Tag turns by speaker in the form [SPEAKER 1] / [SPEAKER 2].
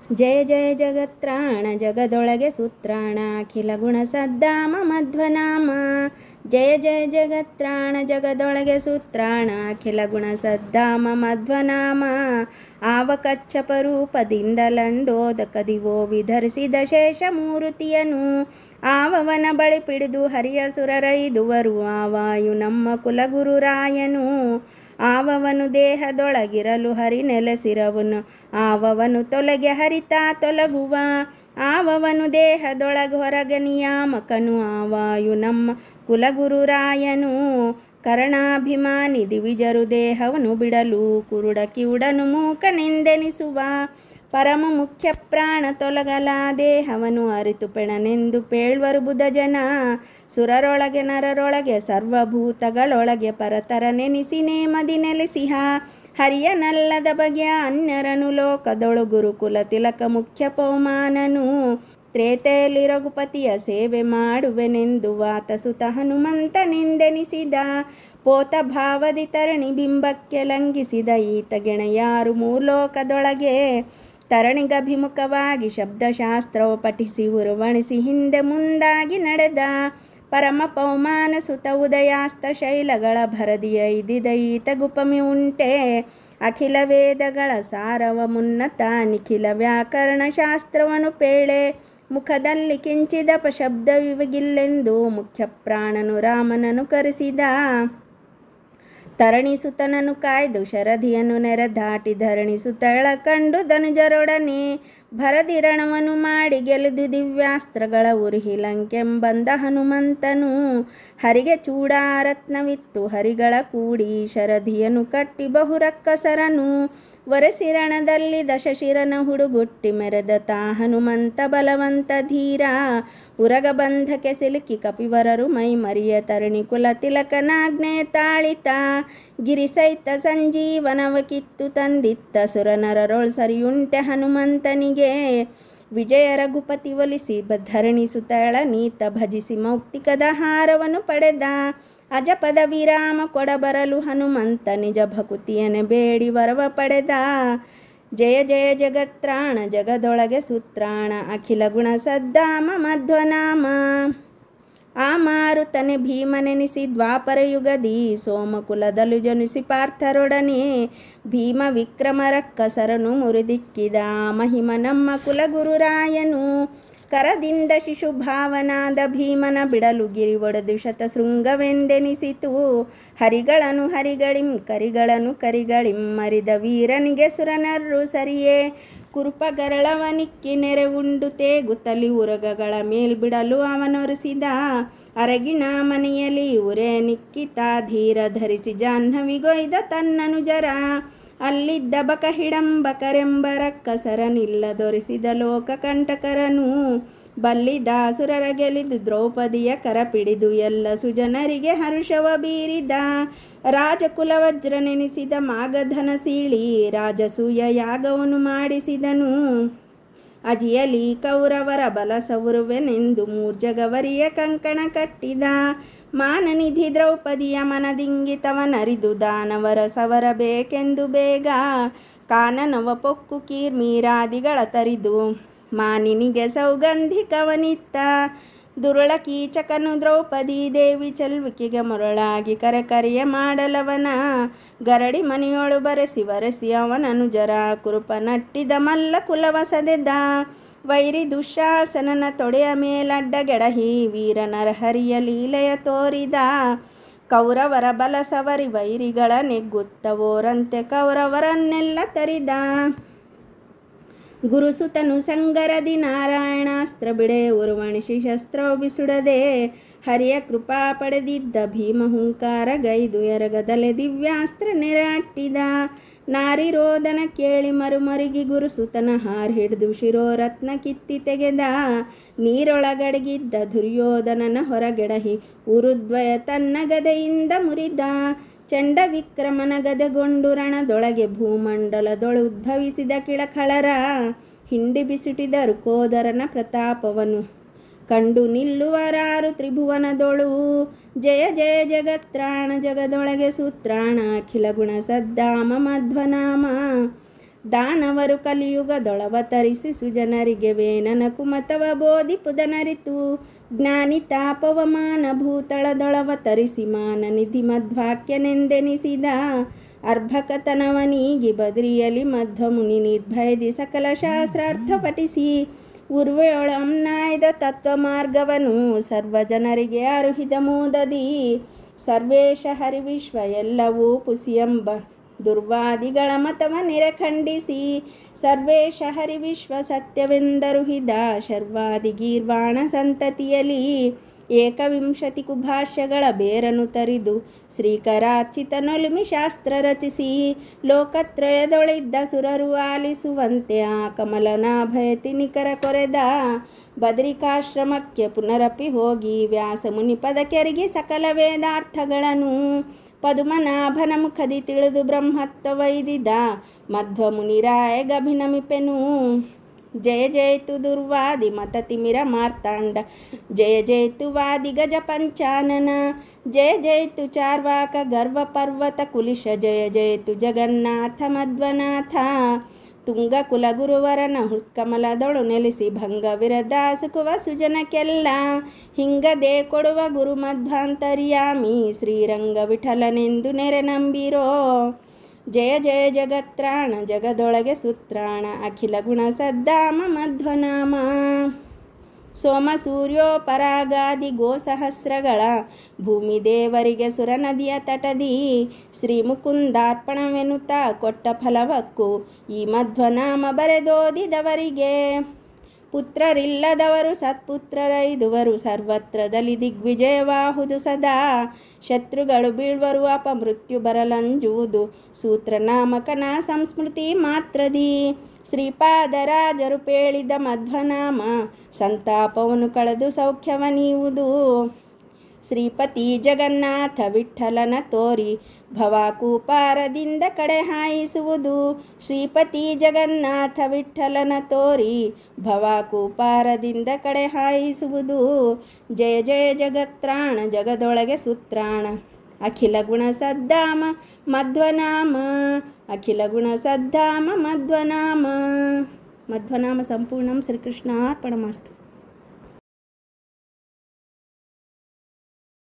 [SPEAKER 1] ಜಯ ಜಯ ಜಗತ್ರಾಣ ಜಗದೊಳಗೆ ಸೂತ್ರಾಣ ಅಖಿಲ ಗುಣ ಸದ್ದಾಮ ಮಧ್ವನಾಮ. ಜಯ ಜಯ ಜಗತ್ರಾಣ ಜಗದೊಳಗೆ ಸೂತ್ರಾಣ ಅಖಿಲ ಗುಣ ಸದ್ದಾಮ ಮಧ್ವನಾಮ. ಆವ ಕಚ್ಚಪ ರೂಪದಿಂದ ಲಂಡೋದಕ ದಿವೋ ವಿಧರಿಸಿದ ಶೇಷ ಮೂರುತಿಯನು. ಆವವನ ಬಳಿ ಪಿಡಿದು ಹರಿಯ ಸುರರೈದುವರು ಆವಾಯು ನಮ್ಮ ಕುಲಗುರುರಾಯನು. ಆವವನು ದೇಹದೊಳಗಿರಲು ಹರಿ ನೆಲೆಸಿರವನು ಆವವನು ತೊಲಗೆ ಹರಿತಾ ತೊಲಗುವ. ಆವವನು ದೇಹದೊಳಗೆ ಹೊರಗೆ ನಿಯಾಮಕನು ಆವಾಯು ನಮ್ಮ ಕುಲಗುರುರಾಯನು. ಕರ್ಣಾಭಿಮಾನಿ ದಿವಿಜರು ದೇಹವನ್ನು ಬಿಡಲು ಕುರುಡ ಕಿವುಡನು ಮೂಕನೆಂದೆನಿಸುವ. ಪರಮ ಮುಖ್ಯ ಪ್ರಾಣ ತೊಲಗಲ ದೇಹವನ್ನು ಅರಿತು ಪೆಣನೆಂದು ಪೇಳ್ವರು ಬುಧ ಜನ. ಸುರರೊಳಗೆ ನರರೊಳಗೆ ಸರ್ವಭೂತಗಳೊಳಗೆ ಪರತರ ನೆನೆಸಿ ನೇಮದಿ ನೆಲೆಸಿಹ. ಹರಿಯನಲ್ಲದ ಬಗೆಯ ಅನ್ಯರನು ಲೋಕದೊಳು ಗುರುಕುಲ ತಿಲಕ ಮುಖ್ಯ ಪೌಮಾನನು. ತ್ರೇತೆಯಲ್ಲಿ ರಘುಪತಿಯ ಸೇವೆ ಮಾಡುವೆನೆಂದು ವಾತಸುತ ಹನುಮಂತನೆಂದೆನಿಸಿದ. ಪೋತ ಭಾವದಿ ತರಣಿ ಬಿಂಬಕ್ಕೆ ಲಂಘಿಸಿದ ಈತ ಗೆಣೆಯಾರು ಮೂಲೋಕದೊಳಗೆ. ತರಣಿಗಭಿಮುಖವಾಗಿ ಶಬ್ದಶಾಸ್ತ್ರವು ಪಠಿಸಿ ಉರುವಣಿಸಿ ಹಿಂದೆ ಮುಂದಾಗಿ ನಡೆದ. ಪರಮ ಪೌಮಾನ ಸುತ ಉದಯಾಸ್ತ ಶೈಲಗಳ ಭರದಿಯ ಇದಿದ ಈತ ಗುಪಮಿ ಉಂಟೆ. ಅಖಿಲ ವೇದಗಳ ಸಾರವ ಮುನ್ನತ ನಿಖಿಲ ವ್ಯಾಕರಣ ಶಾಸ್ತ್ರವನು ಪೇಳೆ. ಮುಖದಲ್ಲಿ ಕಿಂಚಿದಪ ಶಬ್ದವಿಗಿಲ್ಲೆಂದು ಮುಖ್ಯ ಪ್ರಾಣನು ರಾಮನನು ಕರೆಸಿದ. ತರಣಿಸುತನನು ಕಾಯ್ದು ಶರಧಿಯನ್ನು ನೆರೆದಾಟಿ ಧರಣಿಸುತಳ ಕಂಡು ಧನುಜರೊಡನೆ. ಭರದಿ ರಣವನ್ನು ಮಾಡಿ ಗೆಲಿದು ದಿವ್ಯಾಸ್ತ್ರಗಳ ಉರುಹಿ ಲಂಕೆಂಬಂದ ಹನುಮಂತನು. ಹರಿಗೆ ಚೂಡಾರತ್ನವಿತ್ತು ಹರಿಗಳ ಕೂಡಿ ಶರಧಿಯನ್ನು ಕಟ್ಟಿ ಬಹುರಕ್ಕಸರನು. ವರಸಿ ರಣದಲ್ಲಿ ದಶಶಿರನ ಹುಡುಗುಟ್ಟಿ ಮೆರೆದ ತಾ ಹನುಮಂತ ಬಲವಂತ ಧೀರ. ಉರಗ ಬಂಧಕ್ಕೆ ಸಿಲುಕಿ ಕಪಿವರರು ಮೈ ಮರಿಯ ತರಣಿ ಕುಲ ತಿಲಕನಾಜ್ಞೆ ತಾಳಿತ. ಗಿರಿ ಸಹಿತ ಸಂಜೀವನವ ಕಿತ್ತು ತಂದಿತ್ತ ಸುರನರರೊಳ್ ಸರಿಯುಂಟೆ ಹನುಮಂತನಿಗೆ. ವಿಜಯ ರಘುಪತಿ ಒಲಿಸಿ ಧರಣಿಸುತ್ತಳ ನೀತ ಭಜಿಸಿ ಮೌಕ್ತಿಕದ ಹಾರವನ್ನು ಪಡೆದ. ಅಜಪದ ವಿರಾಮ ಕೊಡಬರಲು ಹನುಮಂತ ನಿಜ ಭಕುತಿಯನೆ ಬೇಡಿ ವರವ ಪಡೆದ. ಜಯ ಜಯ ಜಗತ್ರಾಣ ಜಗದೊಳಗೆ ಸೂತ್ರಾಣ ಅಖಿಲ ಗುಣ ಸದ್ದಾಮ ಮಧ್ವನಾಮ. ಆ ಮಾರುತನೆ ಭೀಮನೆನಿಸಿ ದ್ವಾಪರ ಯುಗದಿ ಸೋಮಕುಲದಲು ಜನಿಸಿ ಪಾರ್ಥರೊಡನೆ. ಭೀಮ ವಿಕ್ರಮ ರಕ್ಕಸರನು ಮುರಿದಿಕ್ಕಿದ ಮಹಿಮ ನಮ್ಮ ಕುಲಗುರುರಾಯನು. ಕರದಿಂದ ಶಿಶುಭಾವನಾದ ಭೀಮನ ಬಿಡಲು ಗಿರಿ ಒಡೆದು ಶತಶೃಂಗವೆಂದೆನಿಸಿತು. ಹರಿಗಳನ್ನು ಹರಿಗಳಿಂ ಕರಿಗಳನ್ನು ಕರಿಗಳಿಂ ಮರಿದ ವೀರನಿಗೆ ಸುರನರ್ರು ಸರಿಯೇ. ಕುರುಪಗರಳವನಿಕ್ಕಿ ನೆರೆ ಉಂಡು ತೇಗುತ್ತಲಿ ಉರಗಗಳ ಮೇಲ್ಬಿಡಲು ಅವನೊರೆಸಿದ. ಅರಗಿಣ ಮನೆಯಲ್ಲಿ ಉರೆ ನಿಕ್ಕಿತ ಧೀರ ಧರಿಸಿ ಜಾಹ್ನವಿಗೊಯ್ದ ತನ್ನನು ಜರ. ಅಲ್ಲಿದ್ದ ಬಕ ಹಿಡಂಬಕರೆಂಬ ರಕ್ಕಸರನಿಲ್ಲದೊರೆಸಿದ ಲೋಕ ಕಂಟಕರನು. ಬಲ್ಲಿದಾಸುರರ ಗೆಲಿದು ದ್ರೌಪದಿಯ ಕರ ಪಿಡಿದು ಎಲ್ಲ ಸುಜನರಿಗೆ ಹರುಷವ ಬೀರಿದ. ರಾಜಕುಲ ವಜ್ರ ನೆನೆಸಿದ ಮಾಗಧನ ಸೀಳಿ ರಾಜಸೂಯ ಯಾಗವನ್ನು ಮಾಡಿಸಿದನು. ಅಜಿಯಲಿ ಕೌರವರ ಬಲಸವುರುವೆನೆಂದು ಮೂರ್ಜಗವರಿಯ ಕಂಕಣ ಕಟ್ಟಿದ. ಮಾನನಿಧಿ ದ್ರೌಪದಿಯ ಮನದಿಂಗಿತವನರಿದು ದಾನವರ ಸವರಬೇಕೆಂದು ಬೇಗ. ಕಾನನವ ಪೊಕ್ಕು ಕೀರ್ಮೀರಾದಿಗಳ ತರಿದು ಮಾನಿನಿಗೆ ಸೌಗಂಧಿಕವನಿತ್ತ. ದುರುಳ ಕೀಚಕನು ದ್ರೌಪದಿ ದೇವಿ ಚೆಲ್ವಿಕೆಗೆ ಮರುಳಾಗಿ ಕರೆಕರಿಯ ಮಾಡಲವನ. ಗರಡಿ ಮನೆಯೊಳು ಬರೆಸಿ ವರೆಸಿ ಅವನನು ಜರ ಕುರುಪ ನಟ್ಟಿದ ಮಲ್ಲ ಕುಲವಸದೆದ. ವೈರಿ ದುಶ್ಯಾಸನನ ತೊಡೆಯ ಮೇಲಡ್ಡಗೆಡಹಿ ವೀರ ನರಹರಿಯ ಲೀಲೆಯ ತೋರಿದ. ಕೌರವರ ಬಲಸವರಿ ವೈರಿಗಳ ನೆಗ್ಗುತ್ತವೋರಂತೆ ಕೌರವರನ್ನೆಲ್ಲ ತರಿದ. ಗುರುಸುತನು ಸಂಗರದಿ ನಾರಾಯಣಾಸ್ತ್ರ ಬಿಡೆ ಉರುವಣಿಸಿ ಶಸ್ತ್ರವು ಬಿಸುಡದೆ. ಹರಿಯ ಕೃಪಾ ಪಡೆದಿದ್ದ ಭೀಮ ಹುಂಕಾರ ಗೈದು ಎರಗದಲೆ ದಿವ್ಯಾಸ್ತ್ರ ನೆರಾಟಿದ. ನಾರಿ ರೋದನ ಕೇಳಿ ಮರುಮರುಗಿ ಗುರುಸುತನ ಹಾರ್ ಹಿಡಿದು ಶಿರೋರತ್ನ ಕಿತ್ತಿ ತೆಗೆದ. ನೀರೊಳಗಡಗಿದ್ದ ದುರ್ಯೋಧನನ ಹೊರಗೆಡಹಿ ಉರುದ್ವಯ ತನ್ನ ಗದೆಯಿಂದ ಮುರಿದ. ಚಂಡ ವಿಕ್ರಮನ ಗದೆಗೊಂಡು ರಣದೊಳಗೆ ಭೂಮಂಡಲದೊಳು ಉದ್ಭವಿಸಿದ ಕಿಳಖಳರ. ಹಿಂಡಿ ಬಿಸಿಟಿದರು ಕೋದರನ ಪ್ರತಾಪವನು ಕಂಡು ನಿಲ್ಲುವರಾರು ತ್ರಿಭುವನದೊಳು. ಜಯ ಜಯ ಜಗತ್ರಾಣ ಜಗದೊಳಗೆ ಸೂತ್ರಾಣ ಅಖಿಲ ಗುಣ ಸದ್ದಾಮ ಮಧ್ವನಾಮ. ದಾನವರು ಕಲಿಯುಗದೊಳವತರಿಸಿ ಸುಜನರಿಗೆ ವೇನನ ಕುಮತವ ಬೋಧಿಪುದನರಿತು ಜ್ಞಾನಿ ತಾಪವಮಾನ ಭೂತಳದೊಳವತರಿಸಿ ಮಾನ ನಿಧಿ ಮಧ್ವಾಕ್ಯನೆಂದೆನಿಸಿದ ಅರ್ಭಕತನವನೀಗಿ ಬದ್ರಿಯಲಿ ಮಧ್ವಮುನಿ ನಿರ್ಭಯದಿ ಸಕಲ ಶಾಸ್ತ್ರಾರ್ಥ ಪಠಿಸಿ ಉರ್ವೆಯೊಳಂನಾಯ್ದ ತತ್ವ ಮಾರ್ಗವನು ಸರ್ವ ಜನರಿಗೆ ಅರುಹಿದ ಮೋದದಿ ಸರ್ವೇಶ ಹರಿವಿಶ್ವ ಎಲ್ಲವೂ ಪುಸಿಯಂಬ ದುರ್ವಾದಿಗಳ ಮತವ ನಿರಖಂಡಿಸಿ ಸರ್ವೇಶ ಹರಿವಿಶ್ವ ಸತ್ಯವೆಂದರುಹಿದ ಶರ್ವಾದಿ ಗೀರ್ವಾಣ ಸಂತತಿಯಲಿ ಏಕವಿಂಶತಿ ಕುಭಾಷ್ಯಗಳ ಬೇರನು ತರಿದು ಶ್ರೀಕರಾರ್ಚಿತನೊಲುಮಿ ಶಾಸ್ತ್ರ ರಚಿಸಿ ಲೋಕತ್ರಯದೊಳಿದ್ದ ಸುರರು ಆಲಿಸುವಂತೆ ಆ ಕಮಲನಾಭಯತಿ ನಿಕರ ಕೊರೆದ ಬದ್ರಿಕಾಶ್ರಮಕ್ಕೆ ಪುನರಪಿ ಹೋಗಿ ವ್ಯಾಸ ಮುನಿ ಪದಕೆರಗಿ ಸಕಲ ವೇದಾರ್ಥಗಳನ್ನು ಪದುಮನಾಭನ ಮುಖದಿ ತಿಳಿದು ಬ್ರಹ್ಮತ್ವವೈದಿದ ಮಧ್ವ ಮುನಿರಾಯ ಗಭಿನಮಿಪೆನು ಜಯ ಜಯತು ದುರ್ವಾದಿ ಮತತಿಮಿರ ಮಾರ್ತಾಂಡ ಜಯ ಜಯತು ವಾದಿ ಗಜ ಪಂಚಾನನ ಜಯ ಜಯತು ಚಾರ್ವಾಕ ಗರ್ವ ಪರ್ವತ ಕುಲಿಶ ಜಯ ಜಯತು ಜಗನ್ನಾಥ ಮಧ್ವನಾಥ ತುಂಗ ಕುಲಗುರುವರನ ಹೃತ್ಕಮಲದೊಳು ನೆಲೆಸಿ ಭಂಗವಿರದ ಸುಕುವ ಸುಜನಕ್ಕೆಲ್ಲ ಹಿಂಗದೆ ಕೊಡುವ ಗುರು ಮಧ್ವಾಂತರ್ಯಾಮಿ ಶ್ರೀರಂಗ ವಿಠಲನೆಂದು ನೆರೆ ನಂಬಿರೋ ಜಯ ಜಯ ಜಗತ್ರಾಣ ಜಗದೊಳಗೆ ಸುತ್ರಾಣ ಅಖಿಲ ಗುಣ ಸದ್ದಾಮ ಮಧ್ವನಾಮ ಸೋಮ ಸೂರ್ಯೋಪರಾಗಾದಿ ಗೋಸಹಸ್ರಗಳ ಭೂಮಿ ದೇವರಿಗೆ ಸುರ ನದಿಯ ತಟದಿ ಶ್ರೀ ಮುಕುಂದಾರ್ಪಣವೆನುತ ಕೊಟ್ಟ ಫಲವಕ್ಕೂ ಈ ಮಧ್ವನಾಮ ಬರೆದೋದಿದವರಿಗೆ ಪುತ್ರರಿಲ್ಲದವರು ಸತ್ಪುತ್ರರೈದುವರು ಸರ್ವತ್ರದಲ್ಲಿ ದಿಗ್ವಿಜಯವಾಹುದು ಸದಾ ಶತ್ರುಗಳು ಬೀಳ್ವರು ಅಪಮೃತ್ಯು ಬರಲಂಜುವುದು ಸೂತ್ರನಾಮಕನ ಸಂಸ್ಮೃತಿ ಮಾತ್ರದಿ ಶ್ರೀಪಾದರಾಜರು ಪೇಳಿದ ಮಧ್ವನಾಮ ಸಂತಾಪವನ್ನು ಕಳೆದು ಸೌಖ್ಯವನೀಯುವುದು ಶ್ರೀಪತಿ ಜಗನ್ನಾಥ ವಿಠಲನ ತೋರಿ ಭವಕೂಪಾರದಿಂದ ಕಡೆ ಹಾಯಿಸುವುದು ಶ್ರೀಪತಿ ಜಗನ್ನಾಥ ವಿಠಲನ ತೋರಿ ಭವಕೂಪಾರದಿಂದ ಕಡೆ ಹಾಯಿಸುವುದು ಜಯ ಜಯ ಜಗತ್ರಾಣ ಜಗದೊಳಗೆ ಸುತ್ರಾಣ ಅಖಿಲ ಗುಣ ಸದ್ದಾಮ ಮಧ್ವನಾಮ ಅಖಿಲ ಗುಣ ಸದ್ದಾಮ ಮಧ್ವನಾಮ ಮಧ್ವನಾಮ ಸಂಪೂರ್ಣಂ ಶ್ರೀಕೃಷ್ಣಾರ್ಪಣಮಸ್ತು.